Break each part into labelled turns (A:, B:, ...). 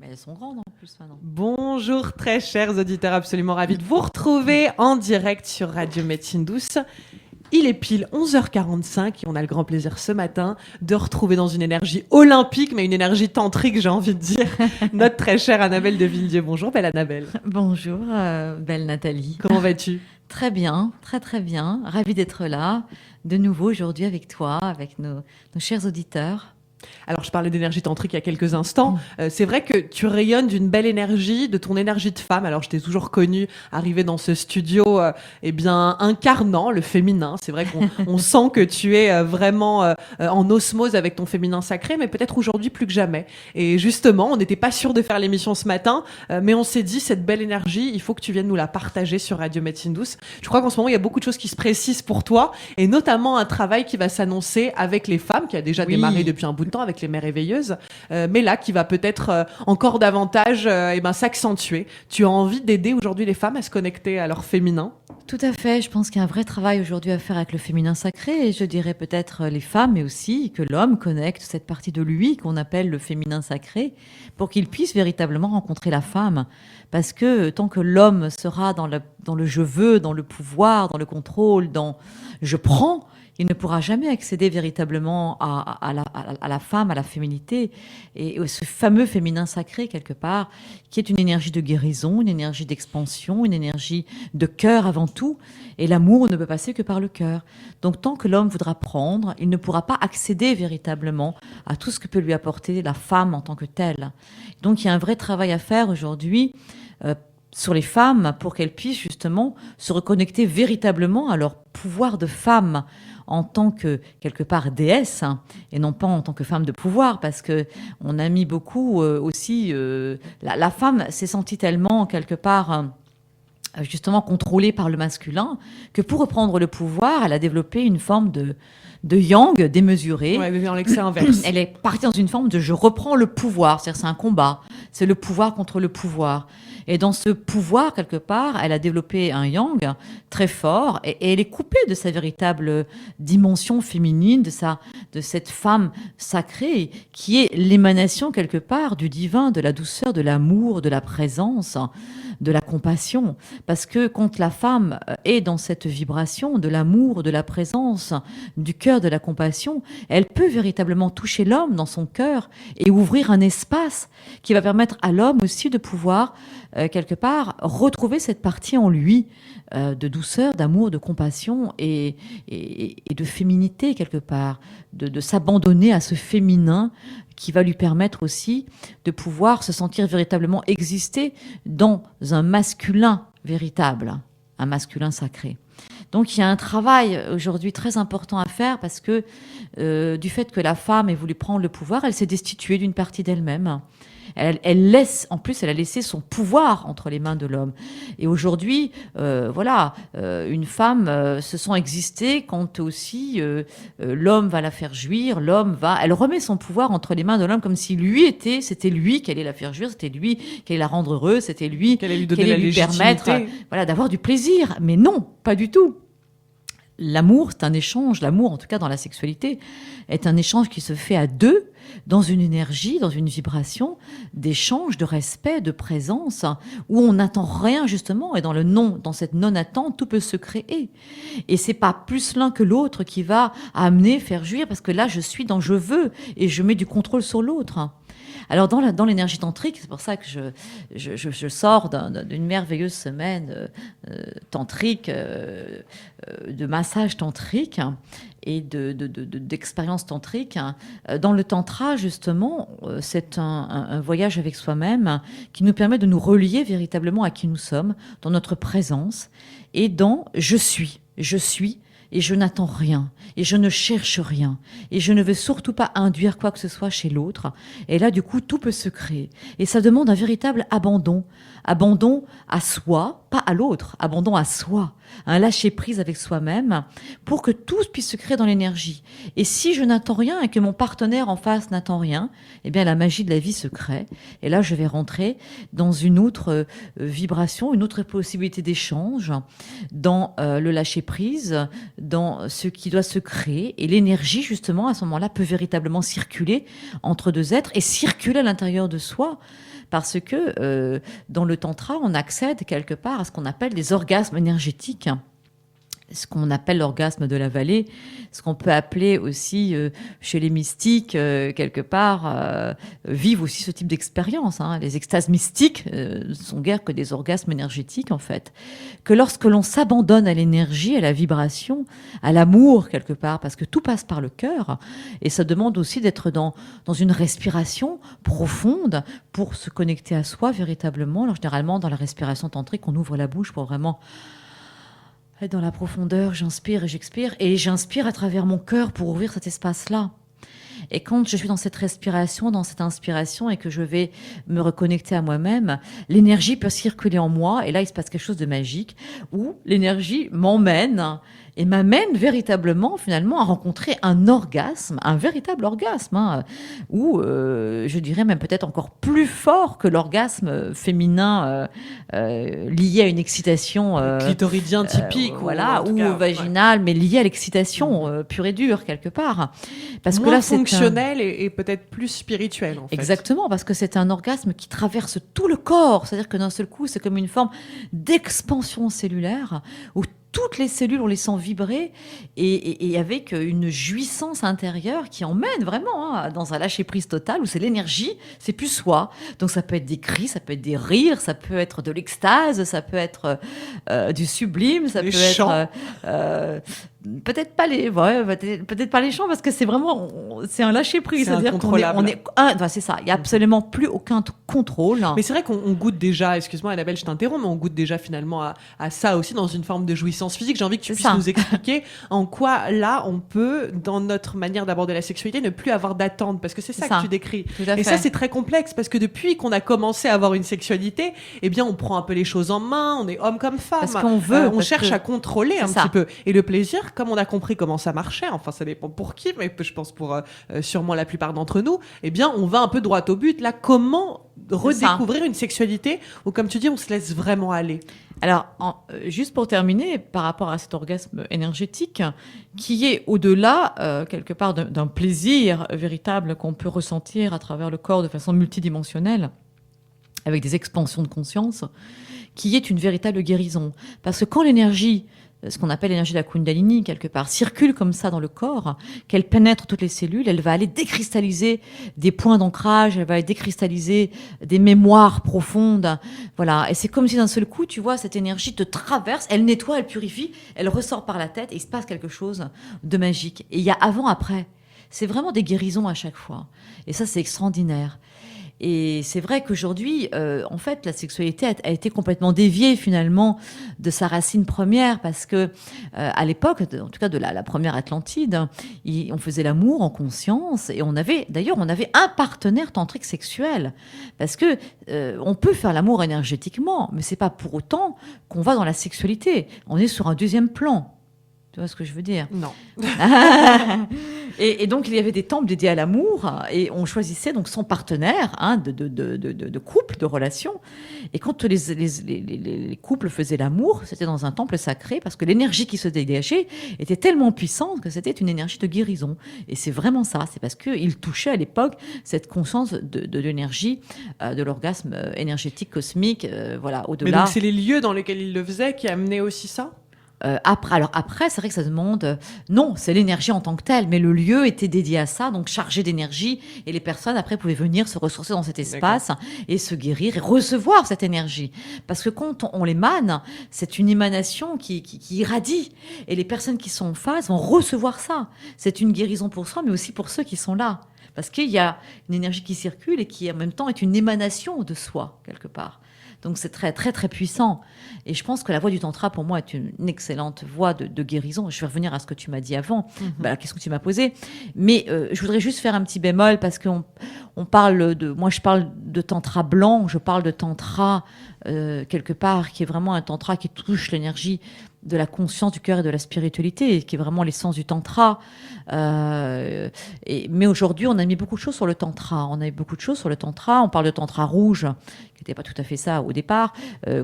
A: Mais elles sont grandes en plus maintenant.
B: Bonjour très chers auditeurs, absolument ravis de vous retrouver en direct sur Radio Médecine Douce. Il est pile 11h45 et on a le grand plaisir ce matin de retrouver dans une énergie olympique, mais une énergie tantrique, j'ai envie de dire, notre très chère Annabelle de Vinedieu. Bonjour belle Annabelle.
A: Bonjour, belle Nathalie.
B: Comment vas-tu ?
A: Très bien, très très bien. Ravie d'être là de nouveau aujourd'hui avec toi, avec nos chers auditeurs.
B: Alors, je parlais d'énergie tantrique il y a quelques instants. C'est vrai que tu rayonnes d'une belle énergie, de ton énergie de femme. Alors, je t'ai toujours connue arriver dans ce studio, incarnant le féminin. C'est vrai qu'on sent que tu es vraiment en osmose avec ton féminin sacré, mais peut-être aujourd'hui plus que jamais. Et justement, on n'était pas sûr de faire l'émission ce matin, mais on s'est dit, cette belle énergie, il faut que tu viennes nous la partager sur Radio Médecine Douce. Je crois qu'en ce moment, il y a beaucoup de choses qui se précisent pour toi, et notamment un travail qui va s'annoncer avec les femmes, qui a déjà démarré depuis un bout de temps avec les mères éveilleuses, mais là qui va peut-être encore davantage s'accentuer. Tu as envie d'aider aujourd'hui les femmes à se connecter à leur féminin ?
A: Tout à fait, je pense qu'il y a un vrai travail aujourd'hui à faire avec le féminin sacré, et je dirais peut-être les femmes, mais aussi que l'homme connecte cette partie de lui qu'on appelle le féminin sacré, pour qu'il puisse véritablement rencontrer la femme. Parce que tant que l'homme sera dans le je veux, dans le pouvoir, dans le contrôle, dans je prends, il ne pourra jamais accéder véritablement à la femme, à la féminité, et ce fameux féminin sacré, quelque part, qui est une énergie de guérison, une énergie d'expansion, une énergie de cœur avant tout. Et l'amour ne peut passer que par le cœur. Donc tant que l'homme voudra prendre, il ne pourra pas accéder véritablement à tout ce que peut lui apporter la femme en tant que telle. Donc il y a un vrai travail à faire aujourd'hui sur les femmes pour qu'elles puissent justement se reconnecter véritablement à leur pouvoir de femme en tant que, quelque part, déesse, et non pas en tant que femme de pouvoir, parce que on a mis beaucoup aussi... la femme s'est sentie tellement, quelque part, justement contrôlée par le masculin, que pour reprendre le pouvoir, elle a développé une forme de yang démesuré.
B: Ouais, mais dans l'excès inverse.
A: Elle est partie dans une forme de je reprends le pouvoir, c'est-à-dire c'est un combat, c'est le pouvoir contre le pouvoir. Et dans ce pouvoir, quelque part, elle a développé un yang très fort, et elle est coupée de sa véritable dimension féminine, de cette femme sacrée, qui est l'émanation, quelque part, du divin, de la douceur, de l'amour, de la présence, de la compassion. Parce que quand la femme est dans cette vibration de l'amour, de la présence, du cœur, de la compassion, elle peut véritablement toucher l'homme dans son cœur et ouvrir un espace qui va permettre à l'homme aussi de pouvoir, quelque part, retrouver cette partie en lui de douceur, d'amour, de compassion et de féminité, quelque part, de s'abandonner à ce féminin qui va lui permettre aussi de pouvoir se sentir véritablement exister dans un masculin véritable, un masculin sacré. Donc il y a un travail aujourd'hui très important à faire parce que du fait que la femme ait voulu prendre le pouvoir, elle s'est destituée d'une partie d'elle-même. Elle laisse, en plus, elle a laissé son pouvoir entre les mains de l'homme. Et aujourd'hui, une femme se sent exister quand aussi l'homme va la faire jouir, elle remet son pouvoir entre les mains de l'homme comme si c'était lui qui allait la faire jouir, c'était lui qui allait la rendre heureuse, c'était lui
B: qui allait
A: qui allait lui permettre, d'avoir du plaisir. Mais non, pas du tout. L'amour, c'est un échange. L'amour, en tout cas dans la sexualité, est un échange qui se fait à deux, dans une énergie, dans une vibration d'échange, de respect, de présence, où on n'attend rien justement, et dans cette non-attente, tout peut se créer. Et c'est pas plus l'un que l'autre qui va amener, faire jouir, parce que là, je suis dans je veux, et je mets du contrôle sur l'autre. Alors dans l'énergie tantrique, c'est pour ça que je sors d'une merveilleuse semaine tantrique, de massage tantrique et d'expérience tantrique. Dans le tantra, justement, c'est un voyage avec soi-même qui nous permet de nous relier véritablement à qui nous sommes, dans notre présence et dans je suis. Et je n'attends rien, et je ne cherche rien, et je ne veux surtout pas induire quoi que ce soit chez l'autre. Et là, du coup, tout peut se créer. Et ça demande un véritable abandon à soi, pas à l'autre, abandon à soi, un lâcher-prise avec soi-même, pour que tout puisse se créer dans l'énergie. Et si je n'attends rien et que mon partenaire en face n'attend rien, eh bien la magie de la vie se crée. Et là, je vais rentrer dans une autre vibration, une autre possibilité d'échange, dans le lâcher-prise, dans ce qui doit se créer. Et l'énergie, justement, à ce moment-là, peut véritablement circuler entre deux êtres et circuler à l'intérieur de soi. Parce que dans le tantra, on accède quelque part à ce qu'on appelle des orgasmes énergétiques. Ce qu'on appelle l'orgasme de la vallée, ce qu'on peut appeler aussi chez les mystiques, quelque part, vivent aussi ce type d'expérience. Les extases mystiques ne sont guère que des orgasmes énergétiques, en fait. Que lorsque l'on s'abandonne à l'énergie, à la vibration, à l'amour, quelque part, parce que tout passe par le cœur, et ça demande aussi d'être dans une respiration profonde pour se connecter à soi véritablement. Alors, généralement, dans la respiration tantrique, on ouvre la bouche pour vraiment... dans la profondeur, j'inspire et j'expire. Et j'inspire à travers mon cœur pour ouvrir cet espace-là. Et quand je suis dans cette respiration, dans cette inspiration, et que je vais me reconnecter à moi-même, l'énergie peut circuler en moi. Et là, il se passe quelque chose de magique, où l'énergie m'emmène et m'amène véritablement, finalement, à rencontrer un orgasme, un véritable orgasme, ou je dirais même peut-être encore plus fort que l'orgasme féminin lié à une excitation
B: clitoridien typique,
A: voilà, ou vaginal, mais lié à l'excitation pure et dure quelque part. Parce
B: moins
A: que là,
B: fonctionnel et peut-être plus spirituel, en fait.
A: Exactement, parce que c'est un orgasme qui traverse tout le corps, c'est-à-dire que d'un seul coup, c'est comme une forme d'expansion cellulaire où toutes les cellules, on les sent vibrer et avec une jouissance intérieure qui emmène vraiment dans un lâcher-prise total où c'est l'énergie, c'est plus soi. Donc ça peut être des cris, ça peut être des rires, ça peut être de l'extase, ça peut être du sublime, ça
B: les
A: peut
B: chants.
A: être... peut-être pas les chants parce que c'est vraiment c'est un lâcher prise,
B: c'est
A: c'est-à-dire c'est ça, il y a absolument plus aucun contrôle.
B: Mais c'est vrai qu'on goûte déjà, excuse-moi Annabelle, je t'interromps, mais on goûte déjà finalement à ça aussi dans une forme de jouissance physique. J'ai envie que tu puisses nous expliquer en quoi là on peut, dans notre manière d'aborder la sexualité, ne plus avoir d'attente, parce que c'est ça que tu décris. Et ça c'est très complexe parce que depuis qu'on a commencé à avoir une sexualité, eh bien on prend un peu les choses en main, on est homme comme femme,
A: parce qu'on veut,
B: on cherche à contrôler un petit peu, et le plaisir, comme on a compris comment ça marchait, enfin ça dépend pour qui, mais je pense pour sûrement la plupart d'entre nous, eh bien on va un peu droit au but. Là, comment redécouvrir une sexualité où, comme tu dis, on se laisse vraiment aller?
A: Alors, juste pour terminer, par rapport à cet orgasme énergétique, qui est au-delà, quelque part, d'un plaisir véritable qu'on peut ressentir à travers le corps de façon multidimensionnelle, avec des expansions de conscience, qui est une véritable guérison. Parce que quand l'énergie, ce qu'on appelle l'énergie de la Kundalini, quelque part, circule comme ça dans le corps, qu'elle pénètre toutes les cellules, elle va aller décristalliser des points d'ancrage, elle va aller décristalliser des mémoires profondes. Voilà. Et c'est comme si d'un seul coup, tu vois, cette énergie te traverse, elle nettoie, elle purifie, elle ressort par la tête et il se passe quelque chose de magique. Et il y a avant-après. C'est vraiment des guérisons à chaque fois. Et ça, c'est extraordinaire. Et c'est vrai qu'aujourd'hui, en fait, la sexualité a été complètement déviée finalement de sa racine première parce que à l'époque, en tout cas de la première Atlantide, on faisait l'amour en conscience et on avait un partenaire tantrique sexuel parce que on peut faire l'amour énergétiquement, mais c'est pas pour autant qu'on va dans la sexualité. On est sur un deuxième plan. Tu vois ce que je veux dire?
B: Non.
A: Et donc, il y avait des temples dédiés à l'amour et on choisissait donc son partenaire de couple, de relation. Et quand les couples faisaient l'amour, c'était dans un temple sacré parce que l'énergie qui se dégageait était tellement puissante que c'était une énergie de guérison. Et c'est vraiment ça. C'est parce qu'il touchait à l'époque cette conscience de l'énergie, de l'orgasme énergétique cosmique, voilà, au-delà.
B: Mais donc, c'est les lieux dans lesquels il le faisait qui amenaient aussi ça?
A: Après, c'est vrai que ça demande... non, c'est l'énergie en tant que telle, mais le lieu était dédié à ça, donc chargé d'énergie, et les personnes, après, pouvaient venir se ressourcer dans cet espace et se guérir et recevoir cette énergie. Parce que quand on l'émane, c'est une émanation qui irradie, et les personnes qui sont en face vont recevoir ça. C'est une guérison pour soi, mais aussi pour ceux qui sont là. Parce qu'il y a une énergie qui circule et qui, en même temps, est une émanation de soi, quelque part. Donc c'est très, très, très puissant. Et je pense que la voie du tantra, pour moi, est une excellente voie de guérison. Je vais revenir à ce que tu m'as dit avant, la question que tu m'as posée. Mais je voudrais juste faire un petit bémol parce qu'on parle moi, je parle de tantra blanc, je parle de tantra quelque part, qui est vraiment un tantra qui touche l'énergie de la conscience du cœur et de la spiritualité, qui est vraiment l'essence du tantra. Mais aujourd'hui, on a mis beaucoup de choses sur le tantra. On a mis beaucoup de choses sur le tantra. On parle de tantra rouge, qui n'était pas tout à fait ça au départ,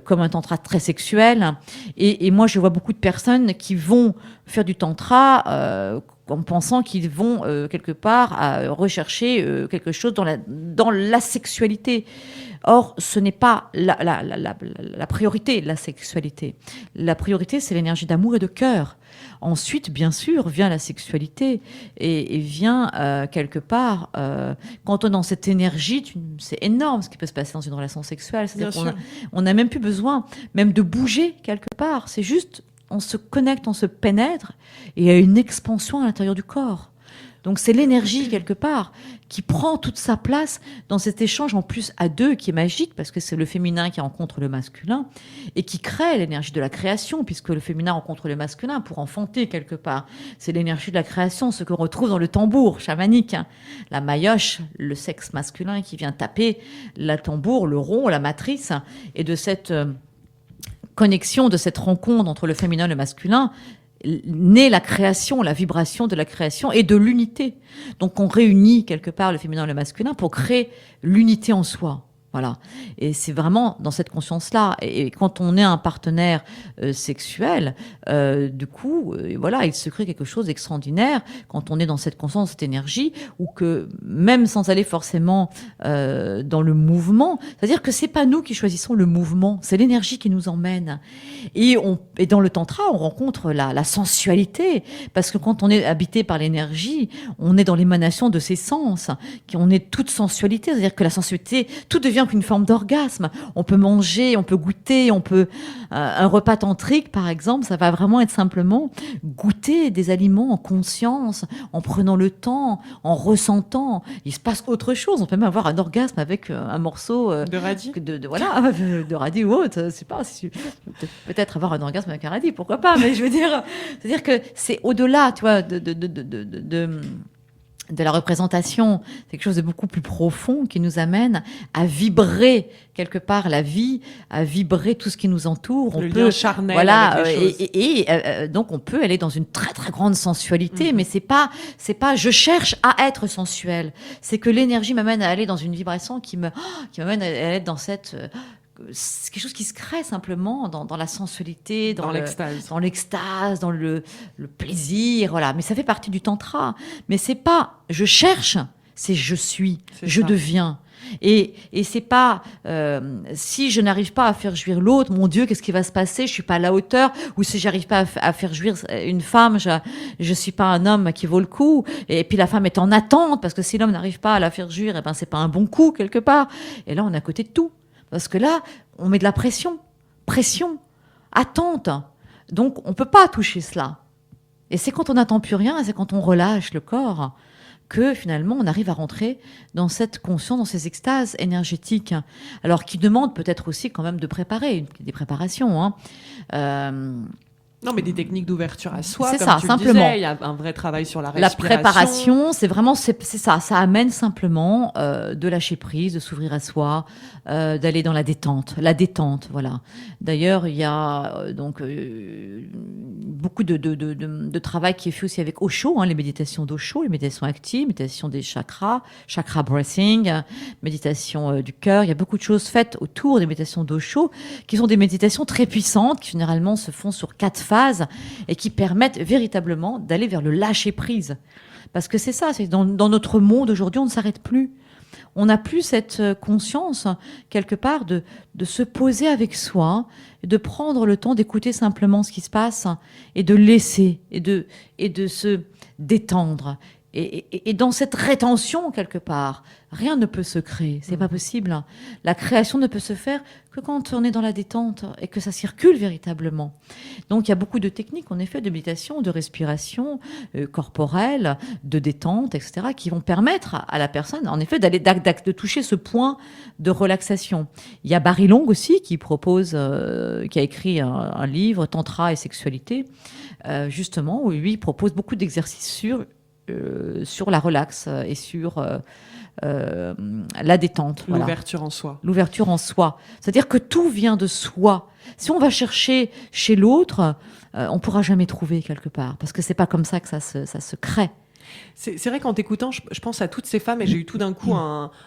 A: comme un tantra très sexuel. Et moi, je vois beaucoup de personnes qui vont faire du tantra en pensant qu'ils vont quelque part rechercher quelque chose dans la sexualité. Or, ce n'est pas la priorité, la sexualité. La priorité, c'est l'énergie d'amour et de cœur. Ensuite, bien sûr, vient la sexualité et vient quelque part, quand on est dans cette énergie, c'est énorme ce qui peut se passer dans une relation sexuelle. C'est-à-dire qu'on n'a même plus besoin même de bouger quelque part. C'est juste, on se connecte, on se pénètre et il y a une expansion à l'intérieur du corps. Donc c'est l'énergie quelque part qui prend toute sa place dans cet échange en plus à deux qui est magique parce que c'est le féminin qui rencontre le masculin et qui crée l'énergie de la création puisque le féminin rencontre le masculin pour enfanter quelque part. C'est l'énergie de la création, ce qu'on retrouve dans le tambour chamanique. La mayoche, le sexe masculin qui vient taper la tambour, le rond, la matrice et de cette connexion, de cette rencontre entre le féminin et le masculin naît la création, la vibration de la création et de l'unité. Donc on réunit quelque part le féminin et le masculin pour créer l'unité en soi. Voilà. Et c'est vraiment dans cette conscience-là. Et quand on est un partenaire sexuel, du coup, voilà, il se crée quelque chose d'extraordinaire quand on est dans cette conscience, cette énergie, ou que même sans aller forcément dans le mouvement, c'est-à-dire que c'est pas nous qui choisissons le mouvement, c'est l'énergie qui nous emmène. Et dans le tantra, on rencontre la sensualité, parce que quand on est habité par l'énergie, on est dans l'émanation de ses sens, on est toute sensualité, c'est-à-dire que la sensualité, tout devient qu'une forme d'orgasme. On peut manger, on peut goûter, un repas tantrique, par exemple, ça va vraiment être simplement goûter des aliments en conscience, en prenant le temps, en ressentant. Il se passe autre chose. On peut même avoir un orgasme avec un morceau
B: de radis,
A: voilà, de radis ou autre. Je sais pas, peut-être avoir un orgasme avec un radis, pourquoi pas. Mais je veux dire, c'est-à-dire que c'est au-delà, tu vois, de la représentation, c'est quelque chose de beaucoup plus profond qui nous amène à vibrer quelque part la vie, à vibrer tout ce qui nous entoure.
B: Le lien charnel,
A: voilà,
B: avec les choses.
A: et donc on peut aller dans une très très grande sensualité, mais c'est pas je cherche à être sensuel. C'est que l'énergie m'amène à aller dans une vibration qui m'amène à être dans cette c'est quelque chose qui se crée simplement dans la sensualité, dans l'extase, dans le plaisir, voilà. Mais ça fait partie du tantra. Mais c'est pas je cherche, c'est je suis, je deviens. Et c'est pas si je n'arrive pas à faire jouir l'autre, mon Dieu, qu'est-ce qui va se passer? Je suis pas à la hauteur. Ou si j'arrive pas à faire jouir une femme, je suis pas un homme qui vaut le coup. Et puis la femme est en attente parce que si l'homme n'arrive pas à la faire jouir, c'est pas un bon coup quelque part. Et là, on est à côté de tout. Parce que là, on met de la pression, attente. Donc, on ne peut pas toucher cela. Et c'est quand on n'attend plus rien, c'est quand on relâche le corps, que finalement, on arrive à rentrer dans cette conscience, dans ces extases énergétiques. Alors, qui demandent peut-être aussi quand même de préparer, des préparations.
B: Non, mais des techniques d'ouverture à soi,
A: c'est
B: comme
A: ça,
B: tu
A: simplement.
B: le disais, il y a un vrai travail sur la respiration.
A: La préparation, c'est vraiment, c'est ça. Ça amène simplement de lâcher prise, de s'ouvrir à soi, d'aller dans la détente. La détente, voilà. D'ailleurs, il y a beaucoup de travail qui est fait aussi avec Osho, les méditations d'Osho, les méditations actives, méditation des chakra breathing, méditation du cœur. Il y a beaucoup de choses faites autour des méditations d'Osho, qui sont des méditations très puissantes, qui généralement se font sur 4 phases et qui permettent véritablement d'aller vers le lâcher prise. Parce que c'est ça, c'est dans notre monde aujourd'hui, on ne s'arrête plus. On n'a plus cette conscience, quelque part, de se poser avec soi, de prendre le temps d'écouter simplement ce qui se passe et de laisser, et de se détendre. Et dans cette rétention, quelque part, rien ne peut se créer. C'est pas possible. La création ne peut se faire que quand on est dans la détente et que ça circule véritablement. Donc, il y a beaucoup de techniques, en effet, de méditation, de respiration corporelle, de détente, etc., qui vont permettre à la personne, en effet, de toucher ce point de relaxation. Il y a Barry Long aussi, qui a écrit un livre, Tantra et sexualité, justement, où lui propose beaucoup d'exercices sur la relaxe et sur la détente. Voilà.
B: L'ouverture en soi.
A: L'ouverture en soi. C'est-à-dire que tout vient de soi. Si on va chercher chez l'autre, on ne pourra jamais trouver quelque part, parce que c'est pas comme ça que ça se crée.
B: C'est vrai qu'en t'écoutant, je pense à toutes ces femmes et j'ai eu tout d'un coup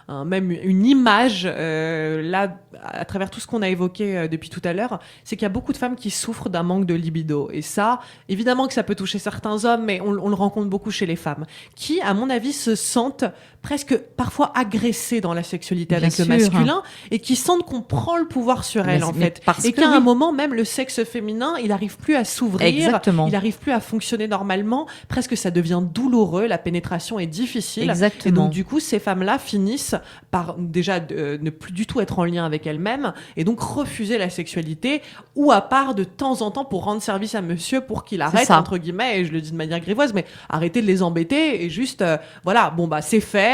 B: même une image là à travers tout ce qu'on a évoqué depuis tout à l'heure, c'est qu'il y a beaucoup de femmes qui souffrent d'un manque de libido et ça, évidemment que ça peut toucher certains hommes, mais on le rencontre beaucoup chez les femmes qui, à mon avis, se sentent presque parfois agressées dans la sexualité avec le masculin et qui sentent qu'on prend le pouvoir sur elles en fait, et qu'à un moment même le sexe féminin, il n'arrive plus à s'ouvrir, il n'arrive plus à fonctionner normalement, presque ça devient douloureux, la pénétration est difficile.
A: Exactement.
B: Et donc du coup ces femmes-là finissent par déjà ne plus du tout être en lien avec elles-mêmes et donc refuser la sexualité, ou à part de temps en temps pour rendre service à monsieur pour qu'il arrête entre guillemets, et je le dis de manière grivoise, mais arrêter de les embêter et juste voilà, bon bah c'est fait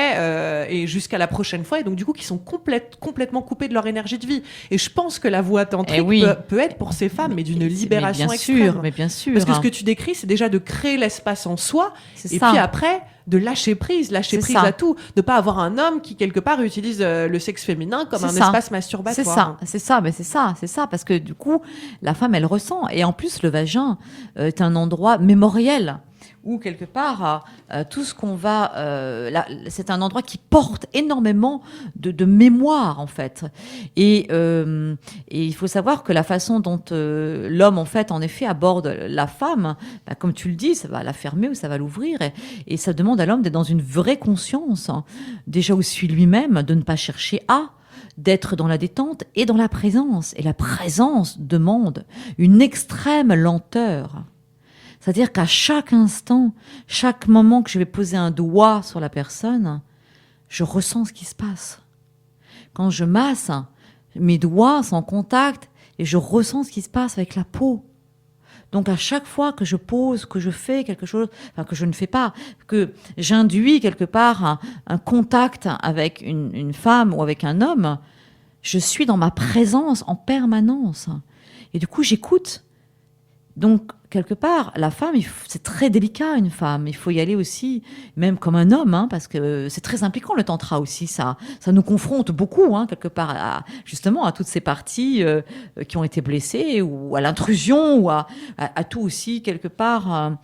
B: et jusqu'à la prochaine fois, et donc du coup qui sont complètement coupés de leur énergie de vie. Et je pense que la voie tantrique peut être pour ces femmes mais d'une libération extrême.
A: Mais bien sûr.
B: Parce que ce que tu décris, c'est déjà de créer l'espace en soi et puis après de lâcher prise à tout, de pas avoir un homme qui quelque part utilise le sexe féminin comme un espace masturbatoire.
A: C'est ça, parce que du coup la femme elle ressent, et en plus le vagin est un endroit mémoriel où quelque part tout ce qu'on va c'est un endroit qui porte énormément de mémoire en fait, et il faut savoir que la façon dont l'homme en fait en effet aborde la femme, comme tu le dis, ça va la fermer ou ça va l'ouvrir, et ça demande à l'homme d'être dans une vraie conscience, déjà aussi lui-même, de ne pas chercher d'être dans la détente et dans la présence, et la présence demande une extrême lenteur. C'est-à-dire qu'à chaque instant, chaque moment que je vais poser un doigt sur la personne, je ressens ce qui se passe. Quand je masse, mes doigts sont en contact et je ressens ce qui se passe avec la peau. Donc à chaque fois que je pose, que je fais quelque chose, enfin que je ne fais pas, que j'induis quelque part un contact avec une femme ou avec un homme, je suis dans ma présence en permanence. Et du coup, j'écoute. Donc, quelque part, la femme, c'est très délicat, une femme. Il faut y aller aussi, même comme un homme, parce que c'est très impliquant, le tantra aussi. Ça nous confronte beaucoup, quelque part, justement, à toutes ces parties qui ont été blessées, ou à l'intrusion, ou à tout aussi, quelque part,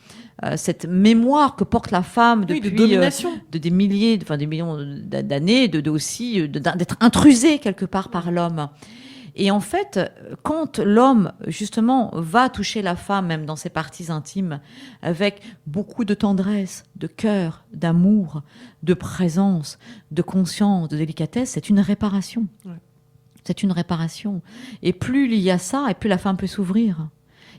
A: cette mémoire que porte la femme depuis
B: de domination.
A: Des millions d'années, d'être intrusée, quelque part, par l'homme. Et en fait, quand l'homme, justement, va toucher la femme, même dans ses parties intimes, avec beaucoup de tendresse, de cœur, d'amour, de présence, de conscience, de délicatesse, c'est une réparation. Ouais. C'est une réparation. Et plus il y a ça, et plus la femme peut s'ouvrir.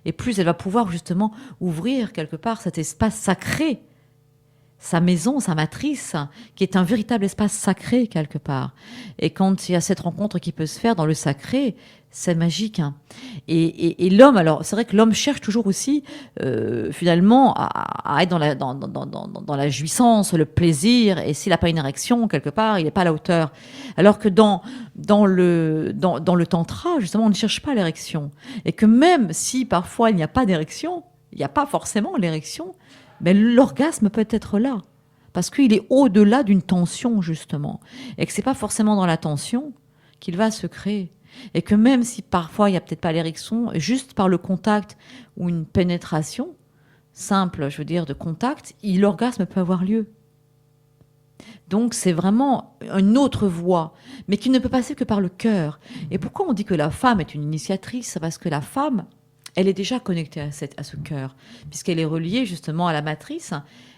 A: Et plus elle va pouvoir, justement, ouvrir, quelque part, cet espace sacré, sa maison, sa matrice, qui est un véritable espace sacré quelque part. Et quand il y a cette rencontre qui peut se faire dans le sacré, c'est magique. Et l'homme, alors c'est vrai que l'homme cherche toujours aussi, finalement, à être dans la jouissance, le plaisir, et s'il n'a pas une érection quelque part, il n'est pas à la hauteur. Alors que dans le tantra, justement, on ne cherche pas l'érection. Et que même si parfois il n'y a pas d'érection, il n'y a pas forcément l'érection, mais l'orgasme peut être là, parce qu'il est au-delà d'une tension, justement. Et que ce n'est pas forcément dans la tension qu'il va se créer. Et que même si parfois il n'y a peut-être pas l'érection, juste par le contact ou une pénétration simple, je veux dire, de contact, l'orgasme peut avoir lieu. Donc c'est vraiment une autre voie, mais qui ne peut passer que par le cœur. Et pourquoi on dit que la femme est une initiatrice ? Parce que la femme, elle est déjà connectée à ce cœur, puisqu'elle est reliée justement à la matrice,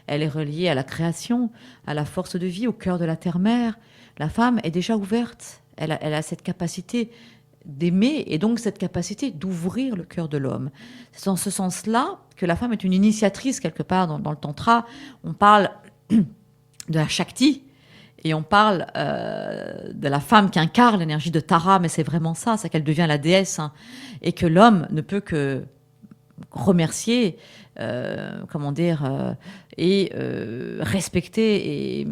A: elle est reliée à la création, à la force de vie, au cœur de la terre-mère. La femme est déjà ouverte, elle a cette capacité d'aimer et donc cette capacité d'ouvrir le cœur de l'homme. C'est dans ce sens-là que la femme est une initiatrice quelque part dans le tantra. On parle de la Shakti, et on parle de la femme qui incarne l'énergie de Tara, mais c'est vraiment ça, c'est qu'elle devient la déesse, et que l'homme ne peut que remercier, et respecter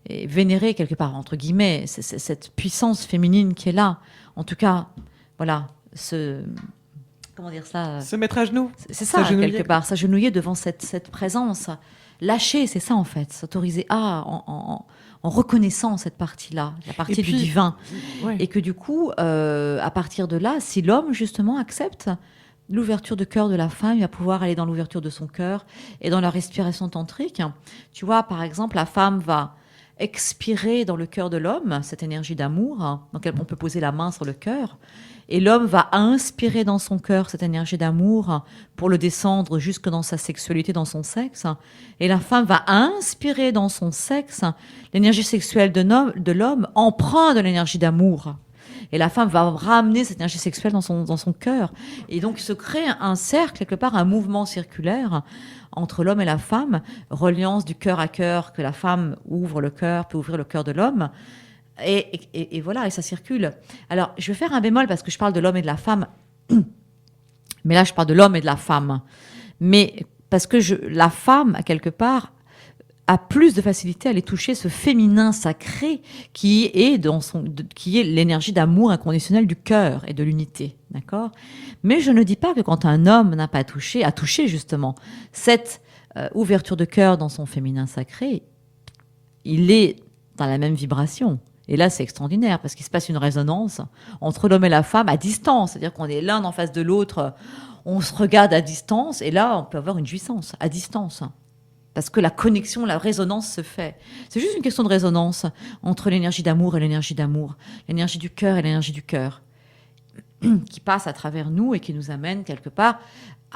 A: et vénérer quelque part, entre guillemets, cette puissance féminine qui est là. En tout cas, voilà, se
B: mettre à genoux.
A: C'est ça, quelque part, s'agenouiller devant cette présence lâcher, c'est ça en fait, s'autoriser en reconnaissant cette partie-là, la partie du divin.
B: Ouais.
A: Et que du coup, à partir de là, si l'homme justement accepte l'ouverture de cœur de la femme, il va pouvoir aller dans l'ouverture de son cœur et dans la respiration tantrique. Tu vois, par exemple, la femme va expirer dans le cœur de l'homme cette énergie d'amour. Donc, on peut poser la main sur le cœur. Et l'homme va inspirer dans son cœur cette énergie d'amour pour le descendre jusque dans sa sexualité, dans son sexe. Et la femme va inspirer dans son sexe l'énergie sexuelle de l'homme, empreinte de l'énergie d'amour. Et la femme va ramener cette énergie sexuelle dans son cœur. Et donc, il se crée un cercle, quelque part, un mouvement circulaire entre l'homme et la femme, reliance du cœur à cœur, que la femme ouvre le cœur, peut ouvrir le cœur de l'homme. Et voilà, et ça circule. Alors, je vais faire un bémol parce que je parle de l'homme et de la femme. Mais là, je parle de l'homme et de la femme. Mais parce que la femme, quelque part, a plus de facilité à aller toucher ce féminin sacré qui est l'énergie d'amour inconditionnel du cœur et de l'unité, d'accord ? Mais je ne dis pas que quand un homme n'a pas touché, a touché justement cette ouverture de cœur dans son féminin sacré, il est dans la même vibration. Et là, c'est extraordinaire parce qu'il se passe une résonance entre l'homme et la femme à distance, c'est-à-dire qu'on est l'un en face de l'autre, on se regarde à distance, et là, on peut avoir une jouissance à distance. Parce que la connexion, la résonance se fait. C'est juste une question de résonance entre l'énergie d'amour et l'énergie d'amour, l'énergie du cœur et l'énergie du cœur, qui passe à travers nous et qui nous amène quelque part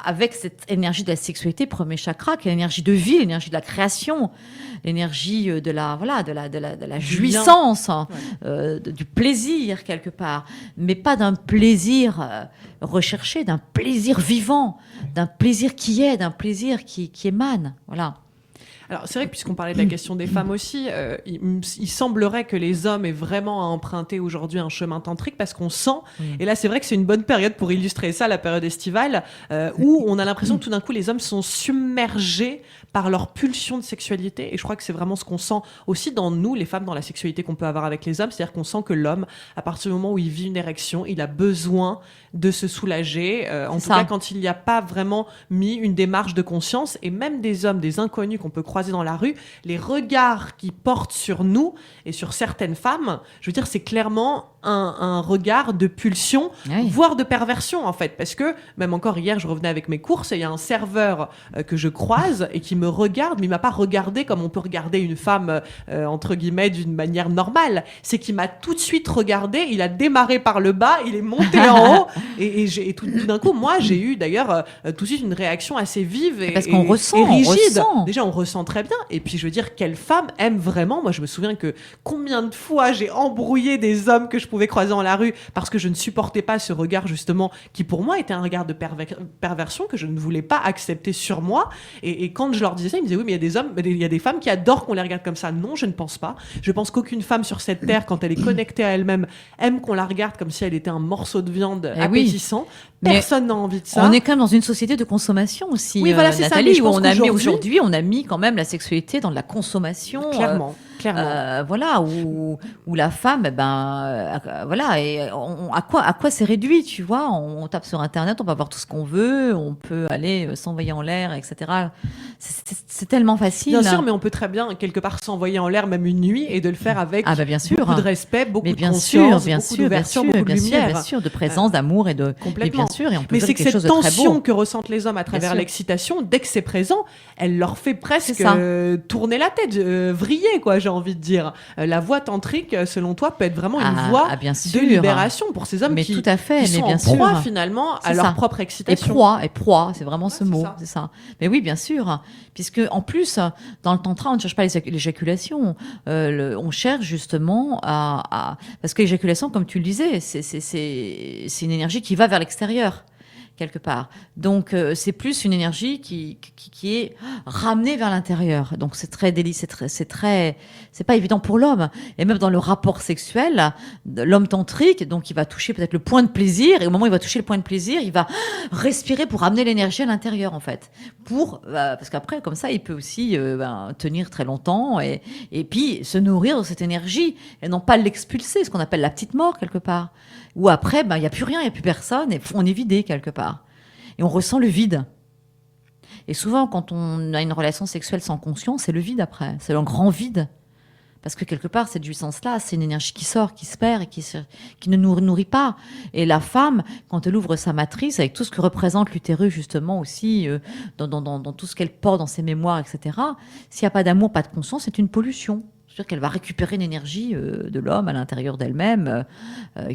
A: avec cette énergie de la sexualité, premier chakra, qui est l'énergie de vie, l'énergie de la création, l'énergie de la jouissance, du plaisir quelque part, mais pas d'un plaisir recherché, d'un plaisir vivant, d'un plaisir qui est, d'un plaisir qui émane. Voilà.
B: Alors, c'est vrai que puisqu'on parlait de la question des femmes aussi, il semblerait que les hommes aient vraiment à emprunter aujourd'hui un chemin tantrique parce qu'on sent, et là c'est vrai que c'est une bonne période pour illustrer ça, la période estivale, où on a l'impression que tout d'un coup les hommes sont submergés par leur pulsion de sexualité, et je crois que c'est vraiment ce qu'on sent aussi dans nous, les femmes, dans la sexualité qu'on peut avoir avec les hommes, c'est-à-dire qu'on sent que l'homme, à partir du moment où il vit une érection, il a besoin de se soulager, en tout cas quand il n'y a pas vraiment mis une démarche de conscience, et même des hommes, des inconnus qu'on peut croiser dans la rue, les regards qu'ils portent sur nous et sur certaines femmes, je veux dire, c'est clairement un regard de pulsion, voire de perversion en fait, parce que même encore hier, je revenais avec mes courses et il y a un serveur que je croise et qui me regarde, mais il m'a pas regardé comme on peut regarder une femme entre guillemets d'une manière normale, c'est qu'il m'a tout de suite regardé, il a démarré par le bas, il est monté en haut et tout d'un coup, moi j'ai eu d'ailleurs tout de suite une réaction assez vive et,
A: parce qu'on ressent,
B: et rigide.
A: on ressent.
B: Déjà on ressent très bien, et puis je veux dire, quelle femme aime vraiment, moi je me souviens que combien de fois j'ai embrouillé des hommes que je pouvais croiser dans la rue parce que je ne supportais pas ce regard justement qui pour moi était un regard de perversion que je ne voulais pas accepter sur moi, et quand je leur disais ça, ils me disaient oui mais il y a des hommes, il y a des femmes qui adorent qu'on les regarde comme ça. Non, je ne pense pas. Je pense qu'aucune femme sur cette terre, quand elle est connectée à elle-même, aime qu'on la regarde comme si elle était un morceau de viande appétissant. Personne n'a envie de ça.
A: On est quand même dans une société de consommation aussi,
B: oui, voilà, c'est
A: Nathalie,
B: ça,
A: où aujourd'hui on a mis quand même la sexualité dans de la consommation.
B: Clairement.
A: Voilà, où la femme, voilà, et à quoi c'est réduit, tu vois, on tape sur Internet, on peut avoir tout ce qu'on veut, on peut aller s'envoyer en l'air, etc. C'est tellement facile.
B: Bien sûr, mais on peut très bien quelque part s'envoyer en l'air même une nuit et de le faire avec
A: bien sûr,
B: beaucoup de respect, beaucoup de
A: beaucoup
B: conscience, d'ouverture, beaucoup de lumière.
A: Bien sûr, de présence, d'amour et de...
B: Complètement.
A: Bien sûr, et on peut
B: mais c'est que cette tension que ressentent les hommes à travers l'excitation, dès que c'est présent, elle leur fait presque tourner la tête, vriller, quoi, j'ai envie de dire. La voie tantrique, selon toi, peut être vraiment une voie de libération pour ces hommes qui sont en proie finalement à leur propre excitation.
A: Et proie, c'est vraiment ce mot, c'est ça. Mais oui, bien sûr, puisque en plus, dans le tantra, on ne cherche pas l'éjaculation, on cherche justement parce que l'éjaculation, comme tu le disais, c'est une énergie qui va vers l'extérieur quelque part. Donc c'est plus une énergie qui est ramenée vers l'intérieur. Donc c'est très délicat, c'est pas évident pour l'homme. Et même dans le rapport sexuel, l'homme tantrique, donc il va toucher peut-être le point de plaisir, et au moment où il va toucher le point de plaisir, il va respirer pour ramener l'énergie à l'intérieur en fait. Parce qu'après comme ça, il peut aussi tenir très longtemps et puis se nourrir de cette énergie et non pas l'expulser, ce qu'on appelle la petite mort quelque part. Où après, il n'y a plus rien, il n'y a plus personne, et on est vidé quelque part. Et on ressent le vide. Et souvent, quand on a une relation sexuelle sans conscience, c'est le vide après. C'est un grand vide. Parce que quelque part, cette jouissance-là, c'est une énergie qui sort, qui se perd et qui ne nous nourrit pas. Et la femme, quand elle ouvre sa matrice, avec tout ce que représente l'utérus, justement, aussi, dans tout ce qu'elle porte dans ses mémoires, etc., s'il n'y a pas d'amour, pas de conscience, c'est une pollution. C'est-à-dire qu'elle va récupérer une énergie de l'homme à l'intérieur d'elle-même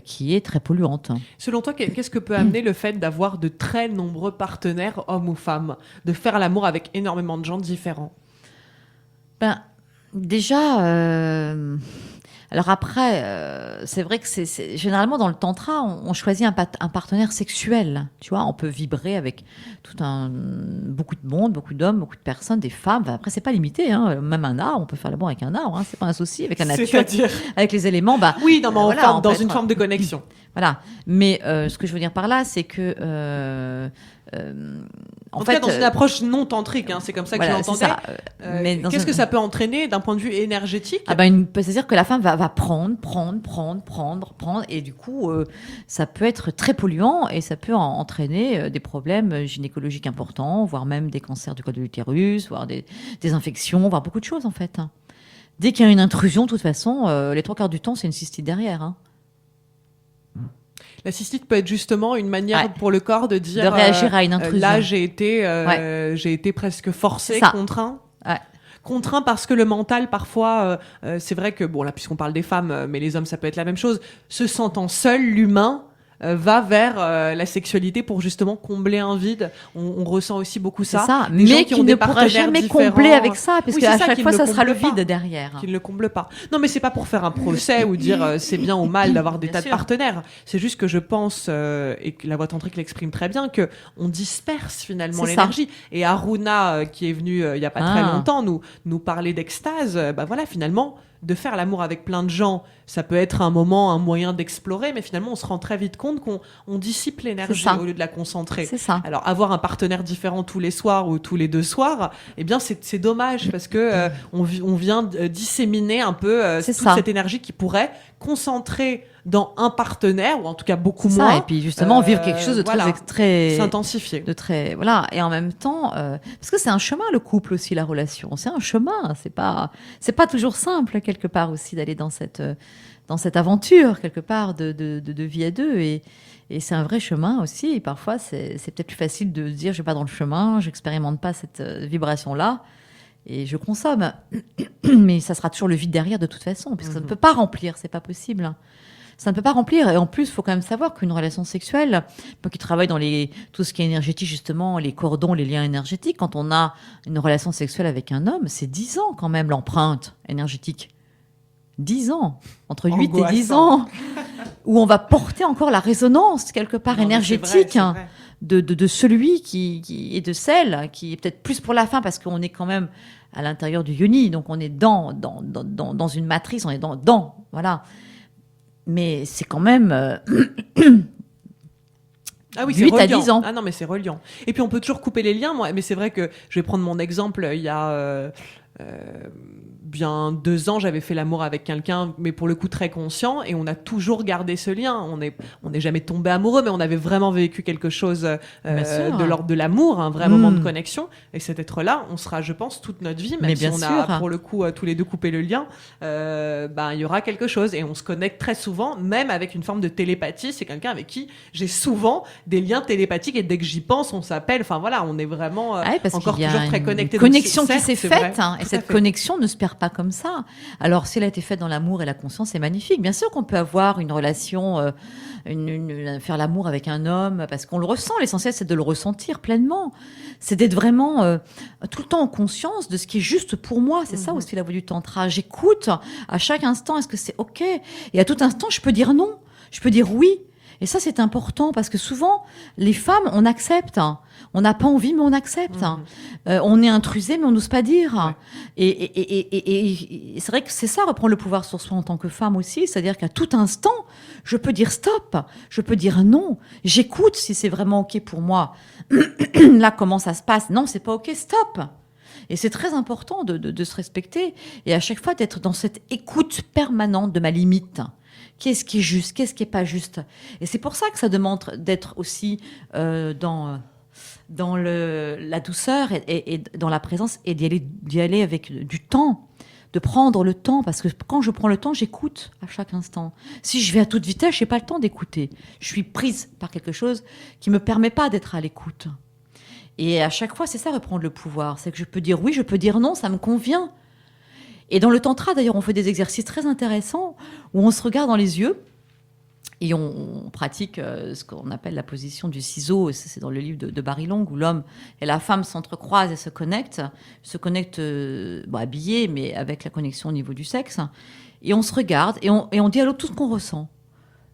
A: qui est très polluante.
B: Selon toi, qu'est-ce que peut amener le fait d'avoir de très nombreux partenaires, hommes ou femmes, de faire l'amour avec énormément de gens différents?
A: Ben, déjà, alors après, c'est vrai que généralement dans le tantra, on choisit un partenaire sexuel. Tu vois, on peut vibrer avec beaucoup de monde, beaucoup d'hommes, beaucoup de personnes, des femmes. Enfin, après, c'est pas limité, hein. Même un arbre, on peut faire l'amour avec un arbre. Hein. C'est pas un souci avec la nature,
B: C'est-à-dire
A: avec les éléments. Bah,
B: oui, non, mais
A: voilà,
B: dans une forme de connexion.
A: Voilà. Mais ce que je veux dire par là, c'est que
B: en fait, dans une approche non tantrique, hein, c'est comme ça que
A: voilà,
B: je l'entendais.
A: Mais
B: qu'est-ce que ça peut entraîner d'un point de vue énergétique?
A: C'est-à-dire que la femme va prendre, et du coup, ça peut être très polluant et ça peut entraîner des problèmes gynécologiques importants, voire même des cancers du col de l'utérus, voire des infections, voire beaucoup de choses en fait. Dès qu'il y a une intrusion, de toute façon, les 3/4 du temps, c'est une cystite derrière. Hein.
B: La cystite peut être justement une manière pour le corps de dire...
A: De réagir à une intrusion.
B: Là, j'ai été presque forcé, contraint.
A: Ouais.
B: Contraint parce que le mental, parfois, c'est vrai que, bon, là, puisqu'on parle des femmes, mais les hommes, ça peut être la même chose, se sentant seul, l'humain va vers la sexualité pour justement combler un vide. On ressent aussi beaucoup ça.
A: C'est ça, mais qui ne pourra jamais combler avec ça, parce qu'à chaque fois, ça sera le vide derrière.
B: Qui ne le comble pas. Non, mais c'est pas pour faire un procès ou dire c'est bien ou mal d'avoir des tas de partenaires. C'est juste que je pense, et que la voix tantrique l'exprime très bien, que on disperse finalement l'énergie. Et Aruna, qui est venu il y a pas très longtemps, nous parler d'extase, bah voilà, finalement, de faire l'amour avec plein de gens, ça peut être un moyen d'explorer, mais finalement, on se rend très vite compte qu'on dissipe l'énergie au lieu de la concentrer.
A: C'est ça.
B: Alors, avoir un partenaire différent tous les soirs ou tous les 2 soirs, eh bien, c'est dommage parce que on vient disséminer un peu toute cette énergie qui pourrait concentrer dans un partenaire, ou en tout cas beaucoup moins.
A: Et puis justement, vivre quelque chose de très
B: s'intensifier.
A: Voilà. Et en même temps, parce que c'est un chemin, le couple aussi, la relation. C'est un chemin. C'est pas toujours simple, quelque part aussi, d'aller dans cette aventure, quelque part, de vie à deux. Et c'est un vrai chemin aussi. Et parfois, c'est peut-être plus facile de dire, je vais pas dans le chemin, j'expérimente pas cette vibration-là. Et je consomme. Mais ça sera toujours le vide derrière, de toute façon, puisque ça ne peut pas remplir. C'est pas possible. Ça ne peut pas remplir. Et en plus, il faut quand même savoir qu'une relation sexuelle, moi qui travaille dans tout ce qui est énergétique, justement, les cordons, les liens énergétiques, quand on a une relation sexuelle avec un homme, c'est 10 ans quand même, l'empreinte énergétique. 10 ans. Entre 8 et 10 ans. Où on va porter encore la résonance, quelque part, énergétique. C'est vrai. De celui qui et de celle qui est peut-être plus pour la fin, parce qu'on est quand même à l'intérieur du yoni, donc on est dans une matrice, on est dans voilà. Mais c'est quand même
B: Ah oui,
A: 8 à 10 ans.
B: Ah non, mais c'est reliant. Et puis on peut toujours couper les liens, moi. Mais c'est vrai que je vais prendre mon exemple. Il y a bien 2 ans, j'avais fait l'amour avec quelqu'un, mais pour le coup très conscient, et on a toujours gardé ce lien. On n'est jamais tombé amoureux, mais on avait vraiment vécu quelque chose de l'ordre de l'amour, un vrai moment de connexion. Et cet être-là, on sera, je pense, toute notre vie, même si on a pour le coup tous les deux coupé le lien, il y aura quelque chose. Et on se connecte très souvent, même avec une forme de télépathie. C'est quelqu'un avec qui j'ai souvent des liens télépathiques, et dès que j'y pense, on s'appelle. Enfin voilà, on est vraiment encore toujours très connectés.
A: Connexion qui s'est faite, et cette connexion ne se perd pas comme ça. Alors, si elle a été faite dans l'amour et la conscience, c'est magnifique. Bien sûr qu'on peut avoir une relation, faire l'amour avec un homme, parce qu'on le ressent. L'essentiel, c'est de le ressentir pleinement. C'est d'être vraiment tout le temps en conscience de ce qui est juste pour moi. C'est ça aussi la voie du tantra. J'écoute à chaque instant, est-ce que c'est OK? Et à tout instant, je peux dire non. Je peux dire oui. Et ça, c'est important, parce que souvent, les femmes, on accepte. On n'a pas envie, mais on accepte. On est intrusé, mais on n'ose pas dire. Ouais. Et c'est vrai que c'est ça, reprendre le pouvoir sur soi en tant que femme aussi. C'est-à-dire qu'à tout instant, je peux dire stop. Je peux dire non. J'écoute si c'est vraiment OK pour moi. Là, comment ça se passe? Non, c'est pas OK, stop. Et c'est très important de se respecter. Et à chaque fois, d'être dans cette écoute permanente de ma limite. Qu'est-ce qui est juste, qu'est-ce qui est pas juste. Et c'est pour ça que ça demande d'être aussi dans dans la douceur et dans la présence, et d'y aller avec du temps, de prendre le temps, parce que quand je prends le temps, j'écoute à chaque instant. Si je vais à toute vitesse, je n'ai pas le temps d'écouter. Je suis prise par quelque chose qui ne me permet pas d'être à l'écoute. Et à chaque fois, c'est ça, reprendre le pouvoir. C'est que je peux dire oui, je peux dire non, ça me convient. Et dans le tantra, d'ailleurs, on fait des exercices très intéressants où on se regarde dans les yeux et on pratique ce qu'on appelle la position du ciseau. C'est dans le livre de Barry Long, où l'homme et la femme s'entrecroisent et se connectent habillés, mais avec la connexion au niveau du sexe. Et on se regarde et on dit à l'autre tout ce qu'on ressent.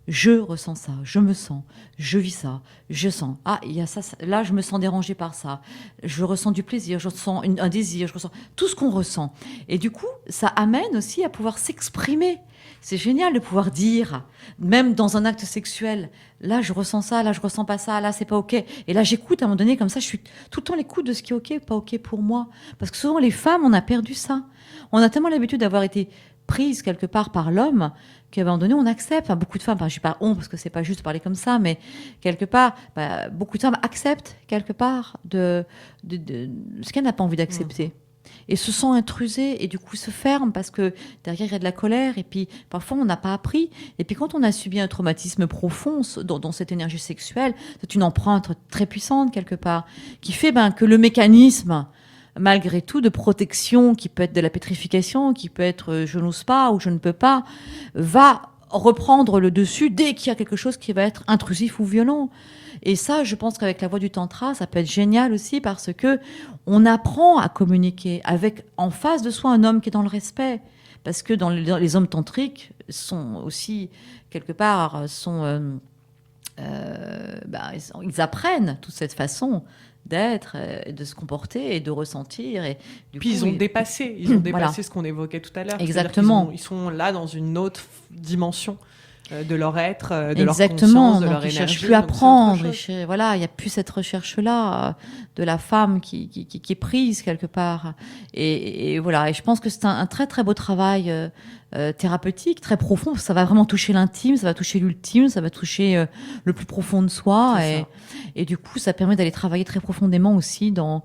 A: Je ressens ça, je me sens, je vis ça, je sens. Ah, il y a ça, là, je me sens dérangée par ça. Je ressens du plaisir, je ressens un désir, je ressens tout ce qu'on ressent. Et du coup, ça amène aussi à pouvoir s'exprimer. C'est génial de pouvoir dire, même dans un acte sexuel, là, je ressens ça, là, je ressens pas ça, là, c'est pas OK. Et là, j'écoute à un moment donné, comme ça, je suis tout le temps l'écoute de ce qui est OK, pas OK pour moi. Parce que souvent, les femmes, on a perdu ça. On a tellement l'habitude d'avoir été prise quelque part par l'homme qu'à un moment donné, on accepte. Enfin, beaucoup de femmes, je ne dis pas on, parce que c'est pas juste de parler comme ça, mais quelque part, beaucoup de femmes acceptent quelque part de ce qu'elles n'ont pas envie d'accepter. Et se sent intrusées et du coup se ferment parce que derrière il y a de la colère et puis parfois on n'a pas appris. Et puis quand on a subi un traumatisme profond dans cette énergie sexuelle, c'est une empreinte très puissante quelque part qui fait que le mécanisme malgré tout de protection qui peut être de la pétrification, qui peut être je n'ose pas ou je ne peux pas, va reprendre le dessus dès qu'il y a quelque chose qui va être intrusif ou violent. Et ça, je pense qu'avec la voie du tantra, ça peut être génial aussi parce que on apprend à communiquer avec en face de soi un homme qui est dans le respect. Parce que dans les hommes tantriques sont aussi quelque part ils apprennent toute cette façon d'être, de se comporter et de ressentir. Et
B: puis ils ont dépassé voilà. Ce qu'on évoquait tout à l'heure.
A: Exactement.
B: Ils sont là dans une autre dimension de leur être, de
A: Exactement.
B: leur conscience, de leur énergie.
A: Ils ne cherchent plus à apprendre. Voilà, il n'y a plus cette recherche-là de la femme qui est prise quelque part. Et voilà. Et je pense que c'est un très très beau travail thérapeutique, très profond. Ça va vraiment toucher l'intime, ça va toucher l'ultime, ça va toucher le plus profond de soi. Et du coup, ça permet d'aller travailler très profondément aussi dans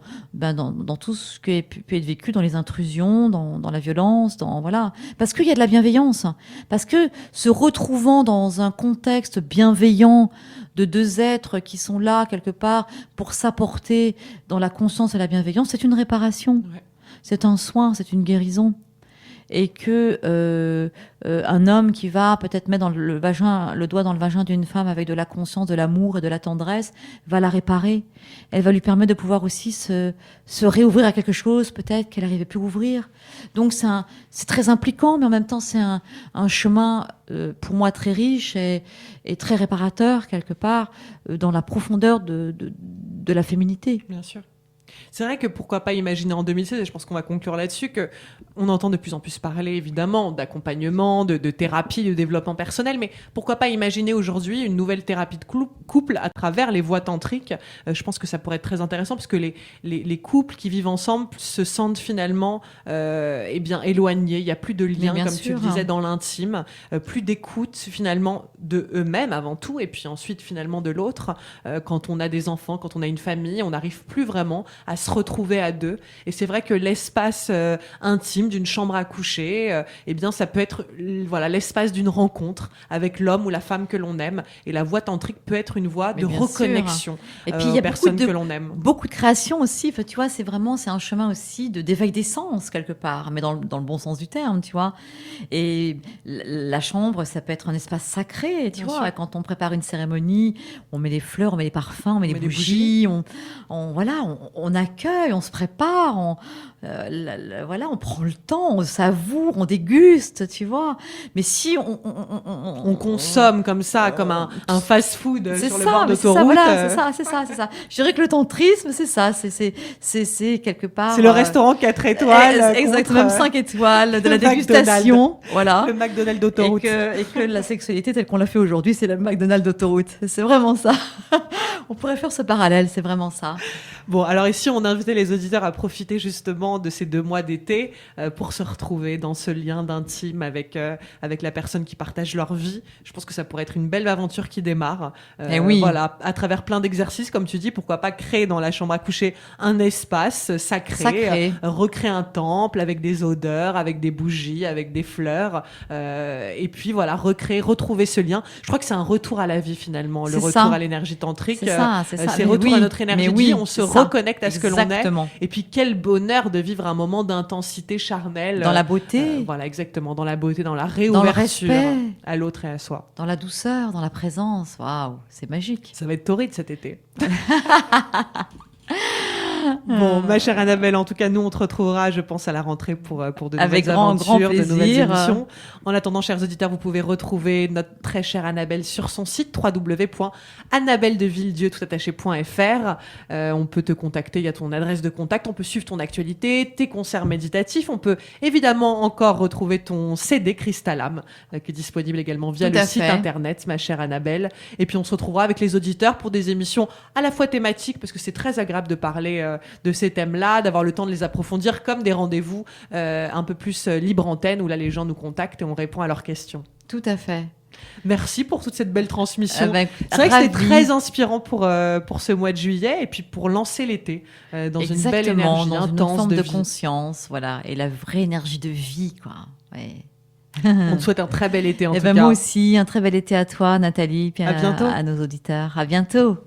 A: tout ce qui peut être vécu, dans les intrusions, dans la violence, voilà. Parce qu'il y a de la bienveillance. Parce que se retrouvant dans un contexte bienveillant de deux êtres qui sont là quelque part pour s'apporter dans la conscience et la bienveillance, c'est une réparation. Ouais. C'est un soin, c'est une guérison. Et que un homme qui va peut-être mettre le doigt dans le vagin d'une femme avec de la conscience, de l'amour et de la tendresse, va la réparer. Elle va lui permettre de pouvoir aussi se réouvrir à quelque chose peut-être qu'elle n'arrivait plus à ouvrir. Donc c'est très impliquant, mais en même temps c'est un chemin pour moi très riche et très réparateur quelque part dans la profondeur de la féminité.
B: Bien sûr. C'est vrai que pourquoi pas imaginer en 2016, et je pense qu'on va conclure là-dessus, qu'on entend de plus en plus parler évidemment d'accompagnement, de thérapie, de développement personnel, mais pourquoi pas imaginer aujourd'hui une nouvelle thérapie de couple à travers les voies tantriques. Je pense que ça pourrait être très intéressant parce que les couples qui vivent ensemble se sentent finalement éloignés. Il n'y a plus de lien, comme tu le disais, dans l'intime, plus d'écoute finalement de eux-mêmes avant tout, et puis ensuite finalement de l'autre. Quand on a des enfants, quand on a une famille, on n'arrive plus vraiment à se retrouver à deux. Et c'est vrai que l'espace intime d'une chambre à coucher, ça peut être l'espace d'une rencontre avec l'homme ou la femme que l'on aime. Et la voie tantrique peut être une voie de reconnexion
A: et puis il y a
B: personnes que l'on aime.
A: Beaucoup de création aussi. Tu vois, c'est un chemin aussi d'éveil des sens quelque part, mais dans le bon sens du terme, tu vois. Et la chambre, ça peut être un espace sacré, tu vois. Quand on prépare une cérémonie, on met des fleurs, on met des parfums, on met des bougies, on accueille, on se prépare, on prend le temps, on savoure, on déguste, tu vois. Mais si
B: on consomme comme ça, comme un fast-food sur le bord d'autoroute.
A: C'est ça. Je dirais que le tantrisme, c'est ça. C'est quelque part.
B: C'est le restaurant 4 étoiles.
A: Exactement, même 5 étoiles, de la dégustation. Voilà.
B: Le McDonald's d'autoroute.
A: Et que la sexualité telle qu'on l'a fait aujourd'hui, c'est le McDonald's d'autoroute. C'est vraiment ça. On pourrait faire ce parallèle, c'est vraiment ça.
B: Bon, alors ici, on invitait les auditeurs à profiter justement de ces 2 mois d'été pour se retrouver dans ce lien d'intime avec la personne qui partage leur vie. Je pense que ça pourrait être une belle aventure qui démarre.
A: Eh oui.
B: Voilà, à travers plein d'exercices, comme tu dis, pourquoi pas créer dans la chambre à coucher un espace sacré. Recréer un temple avec des odeurs, avec des bougies, avec des fleurs. Et puis voilà, retrouver ce lien. Je crois que c'est un retour à la vie finalement, le retour à l'énergie tantrique.
A: C'est ça.
B: C'est retour à notre énergie de vie, on se reconnecte à ce que l'on est. Et puis quel bonheur de vivre un moment d'intensité charnelle.
A: Dans la beauté.
B: Voilà, exactement, dans la beauté, dans la réouverture à l'autre et à soi.
A: Dans la douceur, dans la présence. Waouh, c'est magique.
B: Ça va être torride cet été. Bon, ma chère Annabelle, en tout cas, nous, on te retrouvera, je pense, à la rentrée pour de nouvelles aventures, de nouvelles émissions. En attendant, chers auditeurs, vous pouvez retrouver notre très chère Annabelle sur son site www.annabelledevilledieu.fr. On peut te contacter, il y a ton adresse de contact, on peut suivre ton actualité, tes concerts méditatifs, on peut évidemment encore retrouver ton CD Crystalam, qui est disponible également via le site internet, ma chère Annabelle. Et puis, on se retrouvera avec les auditeurs pour des émissions à la fois thématiques, parce que c'est très agréable de parler de ces thèmes-là, d'avoir le temps de les approfondir, comme des rendez-vous un peu plus libre antenne, où là les gens nous contactent et on répond à leurs questions.
A: Tout à fait.
B: Merci pour toute cette belle transmission.
A: C'est
B: vrai que c'était très inspirant pour ce mois de juillet et puis pour lancer l'été dans une belle énergie
A: dans
B: intense
A: une forme de
B: vie.
A: conscience, voilà, et la vraie énergie de vie, quoi. Ouais.
B: On te souhaite un très bel été en tout cas.
A: Moi aussi, un très bel été à toi, Nathalie, puis
B: à bientôt.
A: À nos auditeurs. À bientôt.